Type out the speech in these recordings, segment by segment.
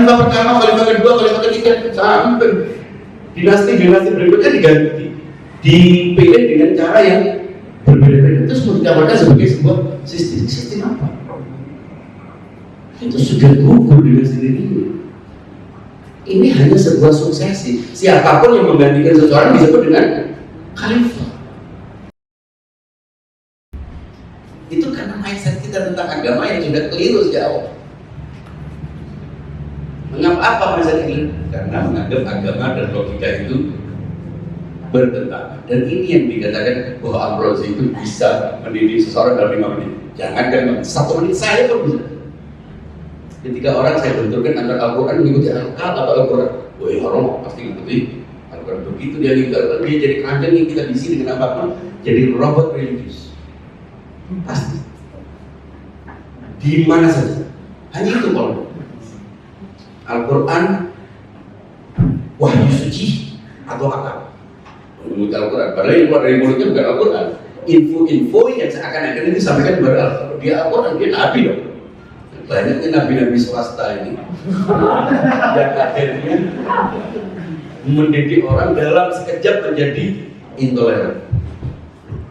Khalifah pertama, khalifah kedua, khalifah ketiga, sampai dinasti berikutnya diganti, dipilih dengan cara yang berbeda-beda. Terus mau ditawarkan sebagai sebuah sistem apa? Itu sudah gugur dengan sendirinya. Ini hanya sebuah suksesi. Siapapun yang menggantikan seseorang disebut dengan khalifah. Itu karena mindset kita tentang agama yang sudah keliru sejak awal. Mengapa apa mindset ini? Karena menganggap agama dan logika itu bertentangan. Dan ini yang dikatakan bahwa Al-Razi itu bisa mendidik seseorang dalam 5 menit. Jangan kan 1 menit saya pun bisa. Ketika orang saya benturkan antara Al-Quran mengikuti akal atau Al-Quran, woi orang pasti mengikuti Al-Quran. Begitu dia jadi keranjang yang kita diisi dengan apapun, jadi robot religius. Pasti. Di mana saja. Hanya itu kalau Al-Quran wahyu suci atau akal. Mengikuti Al-Quran. Padahal yang keluar dari mulutnya bukan Al-Quran. Info-info yang seakan-akan itu disampaikan kepada Al-Quran. Dia Al-Quran, dia Nabi dong. Banyaknya nabi-nabi swasta ini yang akhirnya mendidik orang dalam sekejap menjadi intoleran.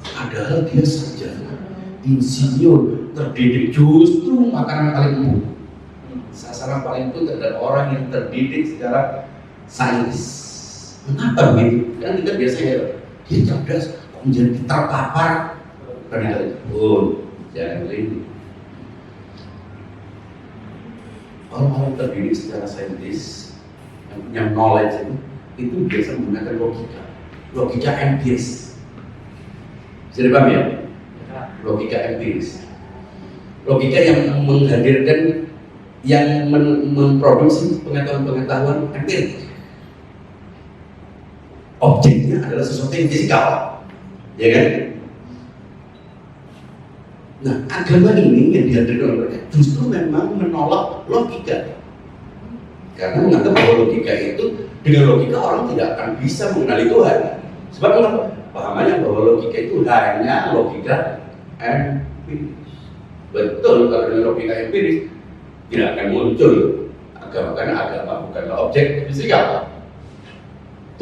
Padahal dia sarjana, insinyur, terdidik, justru makanan paling empuk. Sasaran paling empuk adalah orang yang terdidik secara sains. Mengapa begitu? Kan kita biasanya dia cerdas, menjadi terpapar. Jangan ini. Orang-orang terdidik secara saintis yang punya knowledge itu biasa menggunakan logika empiris. Bisa dipahami ya? Logika empiris, logika yang menghadirkan, yang memproduksi pengetahuan empiris. Objeknya adalah sesuatu yang fisikal, ya kan? Nah, agama ini yang dihadirkan oleh mereka justru memang menolak logika. Karena menganggap bahwa logika itu, dengan logika orang tidak akan bisa mengenali Tuhan. Sebab apa? Pahamannya bahwa logika itu hanya logika empiris. Betul, kalau dengan logika empiris tidak akan muncul agama, karena agama bukanlah objek fisikal.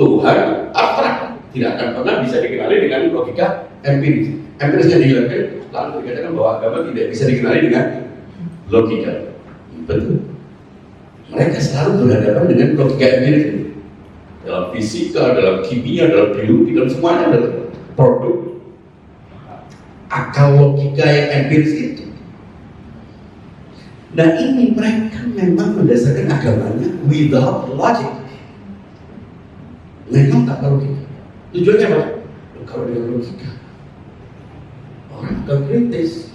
Tuhan abstrak, tidak akan pernah bisa dikenali dengan logika empiris. Empirisnya dihilangkan, lalu dikatakan bahwa agama tidak bisa dikenali dengan logika. Betul. Mereka selalu berhadapan dengan logika empiris dalam fisika, dalam kimia, dalam biologi, dalam semuanya adalah produk akal logika yang empiris itu. Nah, ini mereka memang mendasarkan agamanya without logic. Memang tak logika. Tujuannya apa? Kalau dengan logika, orang akan kritis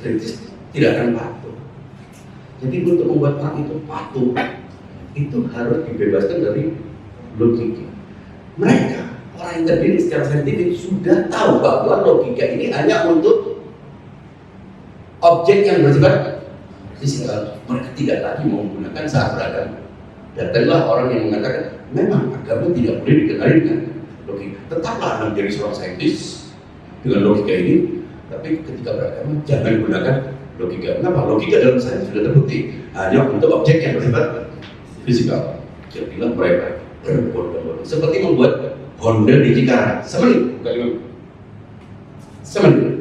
tidak akan patuh. Jadi untuk membuat orang itu patuh, itu harus dibebaskan dari logika. Mereka, orang yang terdidik secara saintifik, sudah tahu bahwa logika ini hanya untuk objek yang bersifat fisikal. Mereka tidak lagi mau menggunakan saat beragama. Datanglah orang yang mengatakan, memang agama tidak boleh dikenali dengan logika. Tetaplah Anda menjadi seorang saintis dengan logika ini, tapi ketika beragama jangan gunakan logika. Kenapa? Logika dalam sains sudah terbukti hanya untuk objek yang bersifat fisikal. Jadilah mereka berbondong-bondong, seperti membuat Honda di Cikarang. Semenit, bukan semenit.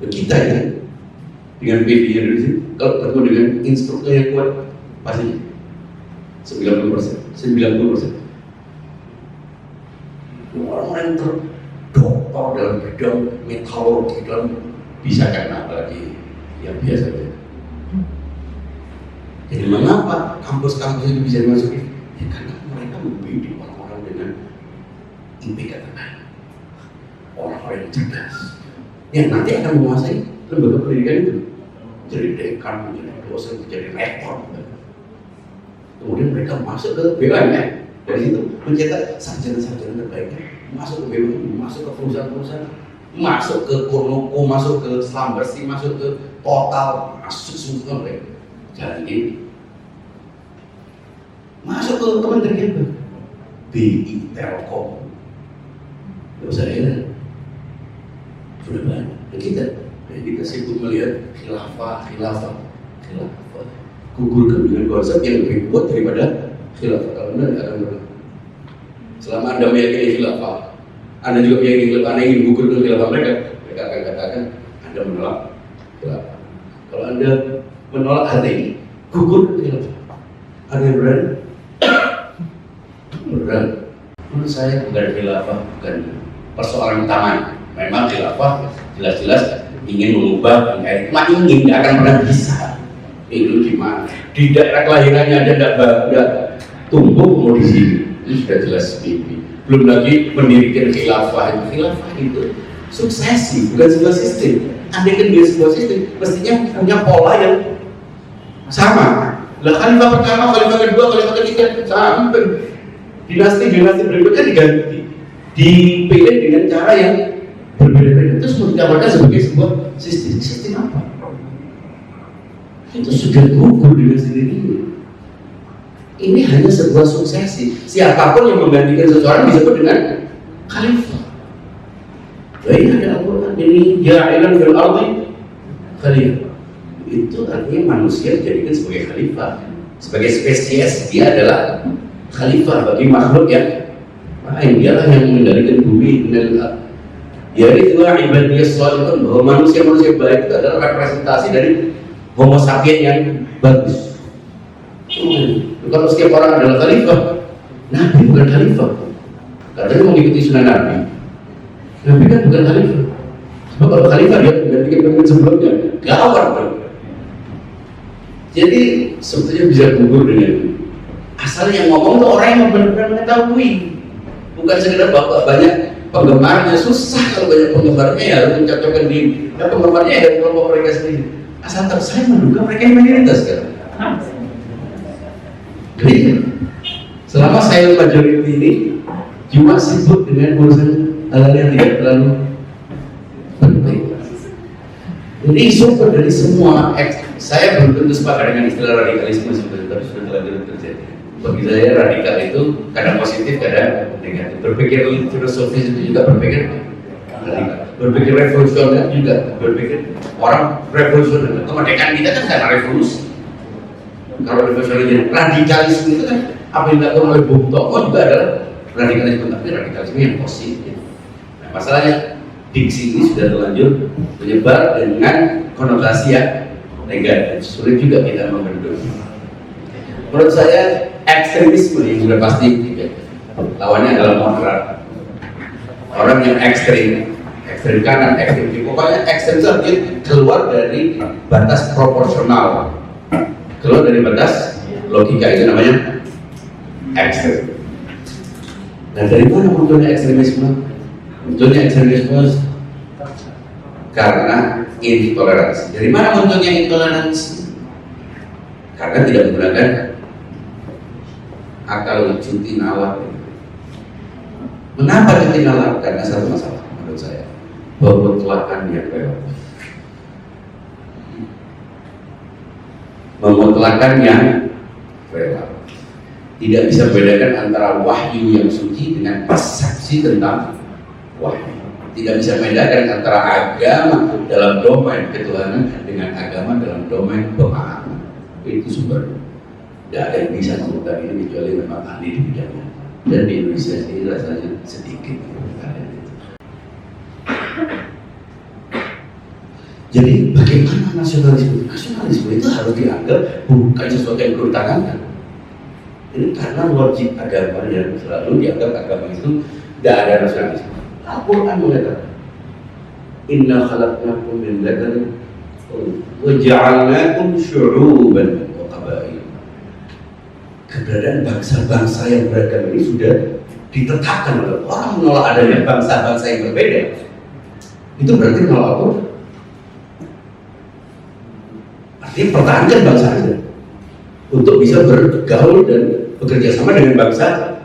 Kita ya, dengan PV-nya dulu sih, kalau ketemu dengan instruktur yang kuat, pasti 90%. Orang-orang yang terdoktor dalam bidang metalurgi, dalam bisa kan apalagi yang biasa. Jadi mengapa kampus-kampus itu bisa dimasuki? Ya karena mereka membidik orang-orang dengan IPK terbaik, orang-orang yang cerdas, yang nanti akan menguasai lembaga pendidikan itu, jadi dekan, menjadi dosen, menjadi rektor. Kemudian mereka masuk ke BUMN, dari situ mencetak sarjana-sarjana terbaiknya, masuk ke BUMN, masuk ke perusahaan-perusahaan, masuk ke Konoko, masuk ke Slambersi, masuk ke Total, masuk semua mereka. Jadi masuk ke kementerian BI, Telkom, nggak usah ya, sudah banyak. Dan kita sibuk melihat khilafah. gugurkan dengan konsep yang lebih kuat daripada khilafah. Kalau Anda tidak akan pernah. Selama Anda meyakini khilafah, Anda juga meyakini khilafah, Anda ingin gugurkan khilafah mereka akan katakan Anda menolak khilafah. Kalau Anda menolak HTI, gugurkan khilafah. Ada yang berani? Berani. Menurut saya bukan khilafah, bukan persoalan utama. Memang khilafah jelas-jelas ingin mengubah NKRI, cuma ingin, tidak akan pernah bisa. Itu gimana? Di daerah kelahirannya aja tidak tumbuh mau di sini, itu sudah jelas mimpi. Belum lagi mendirikan khilafah itu suksesi, bukan sebuah sistem. Andai kan dia sebuah sistem, mestinya punya pola yang sama. Lah khalifah pertama, khalifah kedua, khalifah ketiga sampai dinasti berikutnya diganti, dipilih dengan cara yang berbeda-beda. Terus mau ditawarkan sebagai sebuah sistem apa? Itu sudah gugur dengan sendirinya. Ini hanya sebuah suksesi. Siapapun yang menggantikan seseorang disebut dengan khalifah. Jadi ada Al-Quran ini ja'ilan fil ardi khalifah. Itu artinya manusia dijadikan sebagai khalifah. Sebagai spesies dia adalah khalifah bagi makhluk yang lain. Dialah yang mengendalikan bumi dan ya itulah ibadiyah sholihun, bahwa manusia-manusia baik itu adalah representasi dari Homo sapiens yang bagus. Kalau setiap orang adalah khalifah, Nabi bukan khalifah. Katanya mengikuti sunnah Nabi. Nabi kan bukan khalifah. Sebab kalau khalifah dia menggantikan pemimpin sebelumnya, gawat dong. Jadi sebetulnya bisa gugur dengan asal yang ngomong itu orang yang benar-benar mengetahui, bukan sekedar bapak banyak penggemarnya. Susah kalau banyak penggemarnya ya harus mencocokkan diri. Dan penggemarnya ya dari kelompok mereka sendiri. Asal saya menduga mereka yang mayoritas kan. Jadi selama saya majority ini cuma sibuk dengan urusan hal yang tidak terlalu penting. Jadi sumber dari semua saya belum tentu sepakat dengan istilah radikalisme sebetulnya, tapi sudah telah terjadi. Bagi saya radikal itu kadang positif, kadang negatif. Berpikir filosofis itu juga berpikir radikal. Berpikir revolusioner juga berpikir orang revolusioner. Kemerdekaan kita kan karena revolusi. Kalau revolusioner radikalisme itu kan apa yang dilakukan oleh Bung Tomo juga adalah radikalisme, tapi radikalisme yang positif. Nah, masalahnya diksi ini sudah terlanjur menyebar dengan konotasi yang negatif. Sulit juga kita membendung. Menurut saya ekstremisme yang sudah pasti lawannya adalah moderat. Orang yang ekstrim kanan, ekstrim kiri, pokoknya ekstrim itu keluar dari batas proporsional, keluar dari batas logika, itu namanya ekstrim. Nah, dari mana munculnya ekstremisme? Munculnya ekstremisme karena intoleransi. Dari mana munculnya intoleransi? Karena tidak menggunakan akal cuti nalar. Mengapa cuti nalar? Karena satu masalah menurut saya, pemutlakan yang relatif. Memutlakan yang relatif. Tidak bisa membedakan antara wahyu yang suci dengan persepsi tentang wahyu. Tidak bisa membedakan antara agama dalam domain ketuhanan dengan agama dalam domain pemahaman. Itu sumber. Tidak ada yang bisa memutar ini kecuali memang ahli di bidangnya. Dan di Indonesia ini rasanya sedikit. Jadi bagaimana nasionalisme? Nasionalisme itu harus dianggap bukan sesuatu yang perlu ditanamkan. Ini karena logik agama yang selalu dianggap agama itu tidak ada nasionalisme. Al-Quran mengatakan, Inna khalaqnakum min dzakarin wa ja'alnakum syu'uban wa qabail. Keberadaan bangsa-bangsa yang beragam ini sudah ditetapkan oleh orang. Menolak adanya bangsa-bangsa yang berbeda, itu berarti menolak apa? Artinya pertahankan bangsa Anda untuk bisa bergaul dan bekerja sama dengan bangsa.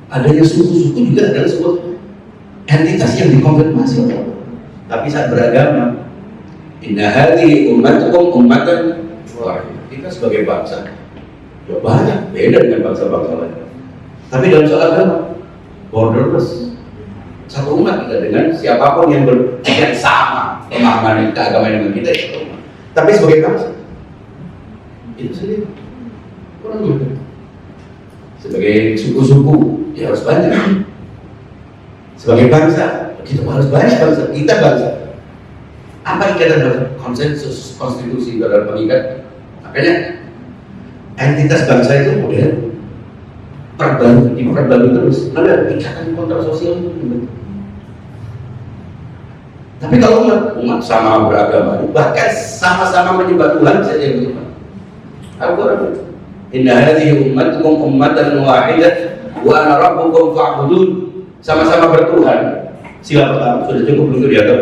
Adanya suku-suku juga adalah sebuah entitas yang dikonfirmasi oleh Allah. Tapi saat beragama, inna hadhihi ummatukum ummatan wahidah. Kita sebagai bangsa ya banyak beda dengan bangsa-bangsa lain. Tapi dalam soal agama borderless. Satu umat kita dengan siapapun yang berpikir sama pemahaman keagamaan dengan kita itu. Tapi sebagai bangsa itu saja. Orang juga. Sebagai suku-suku, ya harus banyak. Sebagai bangsa, kita harus banyak bangsa. Kita bangsa. Apa ikatan bangsa? Konsensus konstitusi dalam pengikat. Makanya entitas bangsa itu modern, diperbarui terus. Ada ikatan kontrak sosial itu. Tapi kalau umat sama beragama, bahkan sama-sama menyembah Tuhan bisa jadi umat. Al-Quran, Inna hadhihi ummatukum ummatan wahidah wa ana rabbukum fa'budun. Sama-sama bertuhan. Sila pertama sudah cukup untuk dianggap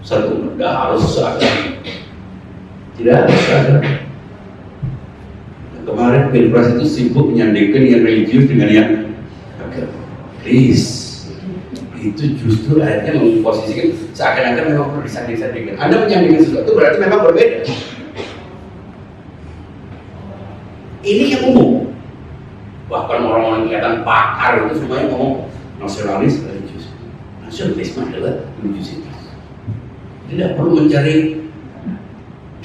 satu umat. Tidak harus seagama. Tidak harus seagama. Kemarin Pilpres itu sibuk menyandingkan yang religius dengan yang agama. Please. Itu justru akhirnya memposisikan seakan-akan memang perlu disanding-sandingkan. Anda menyandingkan sesuatu berarti memang berbeda. Ini yang umum. Bahkan orang-orang kelihatan pakar itu semuanya ngomong nasionalis religius. Nasionalisme adalah religiusitas. Tidak perlu mencari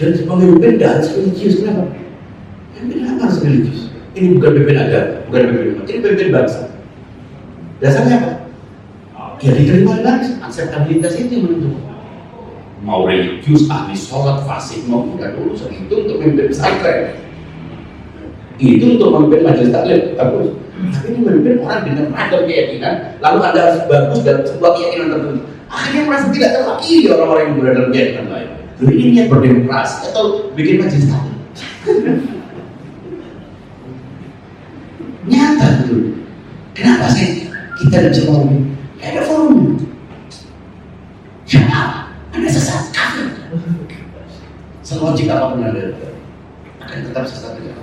dan pemimpin harus religius. Kenapa? Pemimpin harus religius. Ini bukan pemimpin agama, bukan pemimpin umat. Ini pemimpin bangsa. Dasarnya apa? Ya diterima langsung, akseptabilitas itu yang menentukan. Mau religius, ahli sholat, fasik, mau bukan urusan itu untuk memimpin pesantren. Itu untuk memimpin majelis taklim, bagus. Tapi ini memimpin orang dengan ragam keyakinan, lalu Anda harus bagus dalam sebuah keyakinan tertentu. Akhirnya merasa tidak terwakili orang-orang yang berada dalam keyakinan lain. Jadi ini niat berdemokrasi atau bikin majelis taklim. Nyata betul. Kenapa sih kita tidak bisa ngomong? Ada forum. Siapa? Anda sesat kafir. Selogik apapun Anda akan tetap sesat juga.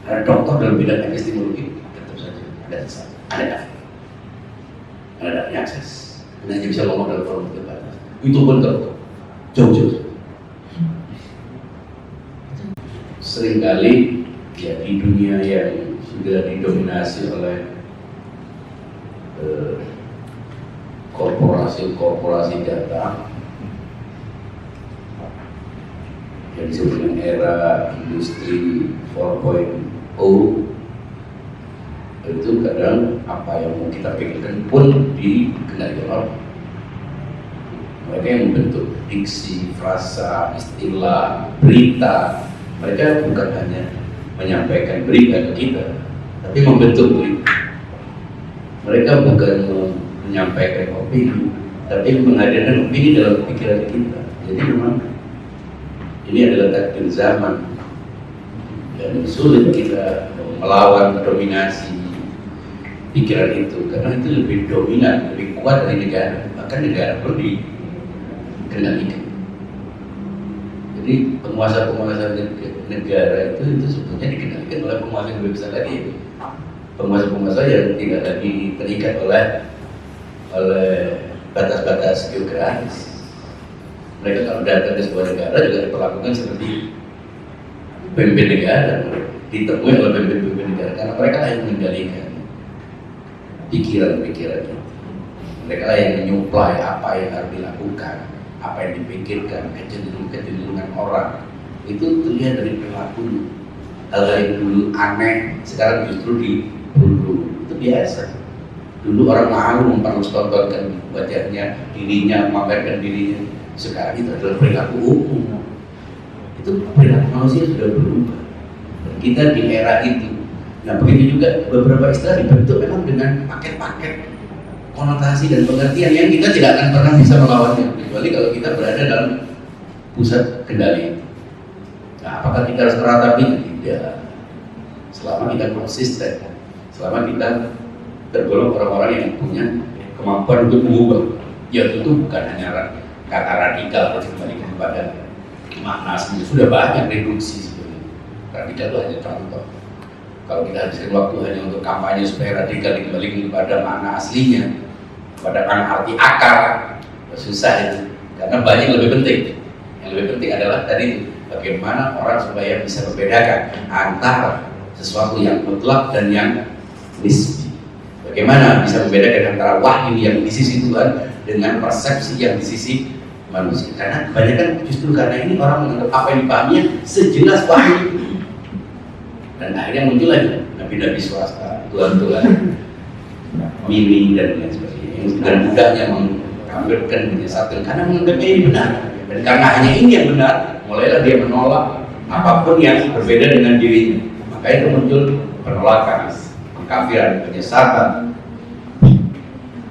Ada dokter dalam bidang epistemologi tetap saja ada sesat. Ada kafir. Anda tidak punya akses. Anda hanya bisa ngomong dalam forum terbatas. Itu pun tertutup. Jauh-jauh. Seringkali ya di dunia yang sudah didominasi oleh korporasi data yang disebut dengan era industri 4.0 itu kadang apa yang mau kita pikirkan pun dikendalikan orang. Mereka yang membentuk diksi, frasa, istilah, berita. Mereka bukan hanya menyampaikan berita ke kita, tapi membentuk berita. Mereka bukan menyampaikan opini, tapi menghadirkan opini dalam pikiran kita. Jadi memang ini adalah takdir zaman dan sulit kita melawan dominasi pikiran itu karena itu lebih dominan, lebih kuat dari negara. Bahkan negara pun dikendalikan. Jadi penguasa-penguasa negara itu sebetulnya dikendalikan oleh penguasa yang lebih besar lagi. Penguasa-penguasa yang tidak lagi terikat oleh batas-batas geografis. Mereka kalau datang ke sebuah negara juga diperlakukan seperti pemimpin negara, ditemui oleh pemimpin negara karena mereka yang mengendalikan pikiran-pikirannya. Mereka yang menyuplai apa yang harus dilakukan, apa yang dipikirkan, kecenderungan orang. Itu terlihat dari perilaku. Hal yang dulu aneh sekarang justru diperlu. Itu biasa. Dulu orang malu mempertontonkan wajahnya, dirinya, memamerkan dirinya. Sekarang itu adalah perilaku umum. Itu perilaku manusia sudah berubah. Kita di era itu. Nah begitu juga beberapa istilah dibentuk memang dengan paket-paket konotasi dan pengertian yang kita tidak akan pernah bisa melawannya kecuali kalau kita berada dalam pusat kendali. Nah, apakah kita harus meratapi? Tidak. Selama kita konsisten, selama kita tergolong orang-orang yang punya kemampuan untuk mengubah. Ya tentu bukan hanya kata radikal atau dikembalikan kepada makna aslinya. Sudah banyak reduksi sebenarnya. Radikal itu hanya contoh. Kalau kita habiskan waktu hanya untuk kampanye supaya radikal dikembalikan kepada makna aslinya, pada makna arti akar, susah itu. Karena banyak yang lebih penting. Yang lebih penting adalah tadi bagaimana orang supaya bisa membedakan antara sesuatu yang mutlak dan yang nisbi. Bagaimana bisa membedakan antara wahyu yang di sisi Tuhan dengan persepsi yang di sisi manusia. Karena kebanyakan justru karena ini orang menganggap apa yang dipahaminya sejelas wahyu. Dan akhirnya muncul lagi nabi-nabi swasta, tuhan-tuhan mini dan lain sebagainya. Yang dengan mudahnya mengkafirkan, menyesatkan karena menganggap ini benar. Dan karena hanya ini yang benar, mulailah dia menolak apapun yang berbeda dengan dirinya. Maka itu muncul penolakan, pengkafiran, penyesatan,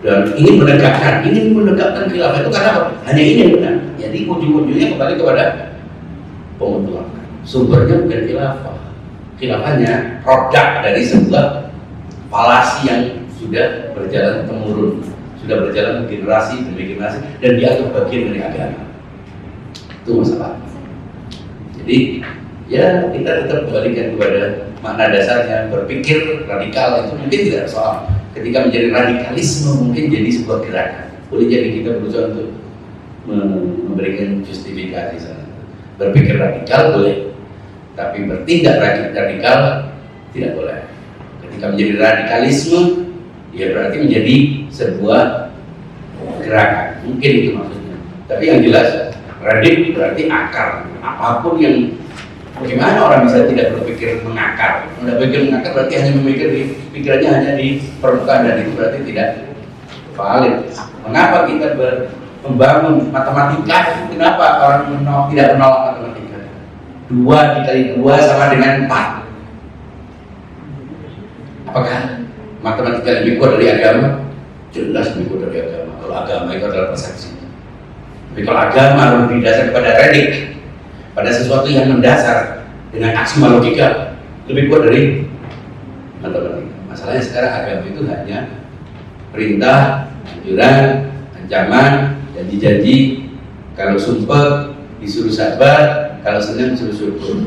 dan ingin menegakkan khilafah itu karena apa? Hanya ini yang benar. Jadi ujung-ujungnya kembali kepada pemutlakan. Sumbernya bukan khilafah. Khilafahnya produk dari sebuah falasi yang sudah berjalan temurun, sudah berjalan generasi demi generasi, dan dianggap bagian dari agama. Itu masalah. Jadi ya kita tetap kembalikan kepada makna dasarnya. Berpikir radikal itu mungkin tidak soal. Ketika menjadi radikalisme mungkin jadi sebuah gerakan. Boleh jadi kita berusaha untuk memberikan justifikasi sana. Berpikir radikal boleh, tapi bertindak radikal tidak boleh. Ketika menjadi radikalisme, ya berarti menjadi sebuah gerakan. Mungkin itu maksudnya. Tapi yang jelas, radik berarti akar. Apapun yang, bagaimana orang bisa tidak berpikir mengakar? Tidak berpikir mengakar berarti hanya memikir pikirannya hanya di permukaan, dan itu berarti tidak valid. Mengapa kita membangun matematika? Kenapa orang tidak menolak matematika? 2 dikali 2 sama dengan 4. Apakah matematika lebih kuat dari agama? Jelas lebih kuat dari agama. Kalau agama itu adalah persepsi. Tapi kalau agama harus didasar kepada redik, pada sesuatu yang mendasar dengan aksioma logika, lebih kuat dari matematika. Masalahnya sekarang agama itu hanya perintah, anjuran, ancaman, janji-janji. Kalau sumpah disuruh sabar, kalau senang disuruh syukur.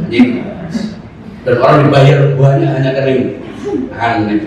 Dan orang dibayar banyak hanya karena ini. Aneh.